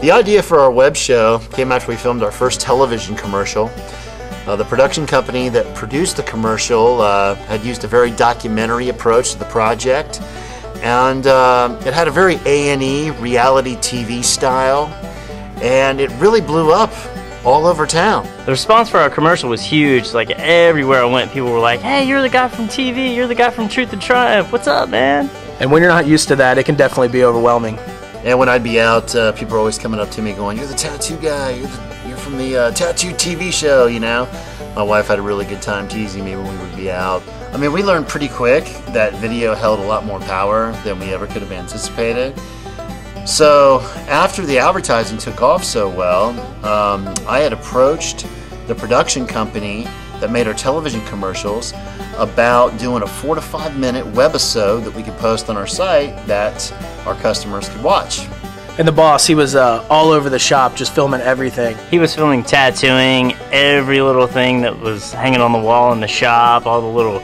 The idea for our web show came after we filmed our first television commercial. The production company that produced the commercial had used a very documentary approach to the project, and it had a very A&E reality TV style, and it really blew up all over town. The response for our commercial was huge. Like everywhere I went, people were like, "Hey, you're the guy from TV, you're the guy from Truth and Triumph, what's up, man?" And when you're not used to that, it can definitely be overwhelming. And when I'd be out, people were always coming up to me going, "You're the tattoo guy, you're from the TattooedTV show, you know?" My wife had a really good time teasing me when we would be out. I mean, we learned pretty quick that video held a lot more power than we ever could have anticipated. So after the advertising took off so well, I had approached the production company that made our television commercials about doing a 4 to 5 minute webisode that we could post on our site that our customers could watch. And the boss, he was all over the shop just filming everything. He was filming tattooing, every little thing that was hanging on the wall in the shop, all the little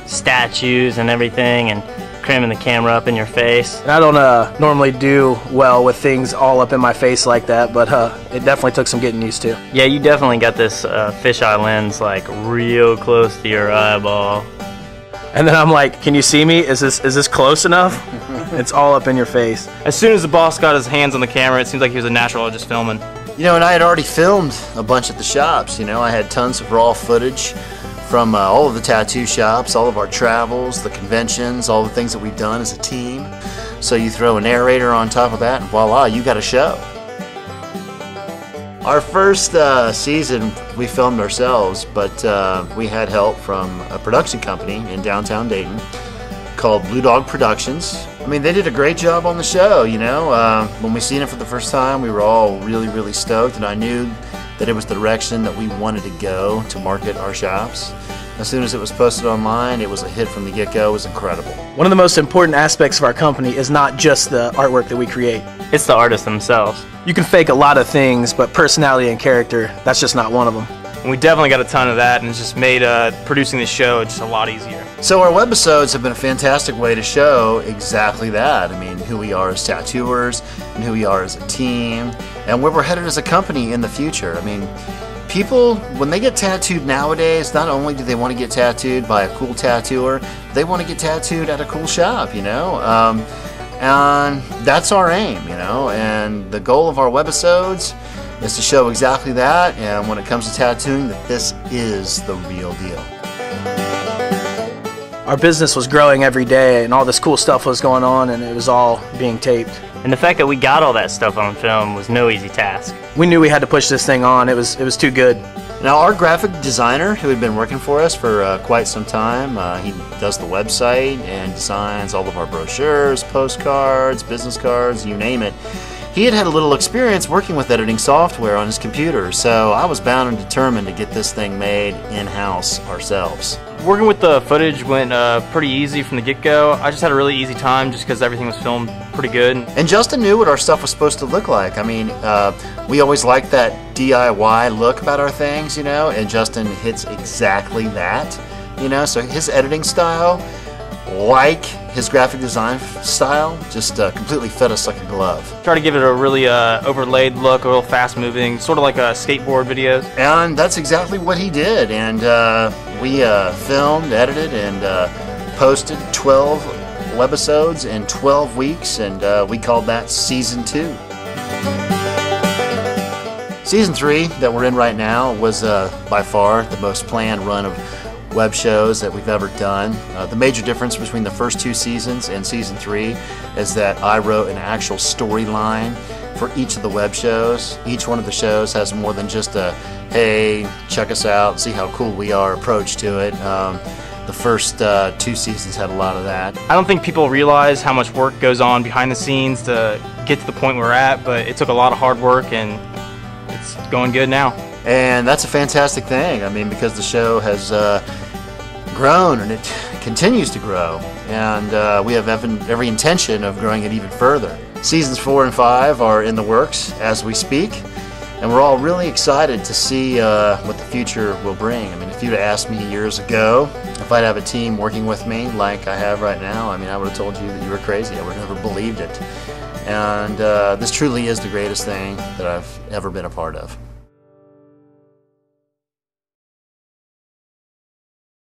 statues and everything, and cramming the camera up in your face. And I don't normally do well with things all up in my face like that, but it definitely took some getting used to. Yeah, you definitely got this fisheye lens like real close to your eyeball. And then I'm like, "Can you see me? Is this close enough?" It's all up in your face. As soon as the boss got his hands on the camera, it seems like he was a natural just filming. You know, and I had already filmed a bunch at the shops. You know, I had tons of raw footage from all of the tattoo shops, all of our travels, the conventions, all the things that we've done as a team. So you throw a narrator on top of that and voila, you got a show. Our first season we filmed ourselves, but we had help from a production company in downtown Dayton called Blue Dog Productions. I mean, they did a great job on the show, you know. When we seen it for the first time, we were all really stoked, and I knew that it was the direction that we wanted to go to market our shops. As soon as it was posted online, it was a hit from the get-go. It was incredible. One of the most important aspects of our company is not just the artwork that we create. It's the artists themselves. You can fake a lot of things, but personality and character, that's just not one of them. And we definitely got a ton of that, and it's just made producing this show just a lot easier. So our webisodes have been a fantastic way to show exactly that. I mean, who we are as tattooers, and who we are as a team, and where we're headed as a company in the future. I mean, people, when they get tattooed nowadays, not only do they want to get tattooed by a cool tattooer, they want to get tattooed at a cool shop, you know? And that's our aim, you know? And the goal of our webisodes is to show exactly that, and when it comes to tattooing, that this is the real deal. Our business was growing every day, and all this cool stuff was going on, and it was all being taped. And the fact that we got all that stuff on film was no easy task. We knew we had to push this thing on. It was too good. Now, our graphic designer, who had been working for us for quite some time, he does the website and designs all of our brochures, postcards, business cards, you name it. He had a little experience working with editing software on his computer, so I was bound and determined to get this thing made in-house ourselves. Working with the footage went pretty easy from the get-go. I just had a really easy time just because everything was filmed pretty good. And Justin knew what our stuff was supposed to look like. I mean, we always liked that DIY look about our things, you know, and Justin hits exactly that, you know, so his editing style, like his graphic design style, just completely fit us like a glove. Try to give it a really overlaid look, a little fast-moving, sort of like skateboard videos. And that's exactly what he did. And we filmed, edited, and posted 12 webisodes in 12 weeks, and we called that Season 2. Season 3 that we're in right now was by far the most planned run of web shows that we've ever done. The major difference between the first 2 seasons and Season 3 is that I wrote an actual storyline for each of the web shows. Each one of the shows has more than just a, hey, check us out, see how cool we are approach to it. The first 2 seasons had a lot of that. I don't think people realize how much work goes on behind the scenes to get to the point we're at, but it took a lot of hard work, and it's going good now. And that's a fantastic thing. I mean, because the show has grown and it continues to grow, and we have every intention of growing it even further. Seasons 4 and 5 are in the works as we speak, and we're all really excited to see what the future will bring. I mean, if you'd have asked me years ago if I'd have a team working with me like I have right now, I mean, I would have told you that you were crazy. I would have never believed it. And this truly is the greatest thing that I've ever been a part of.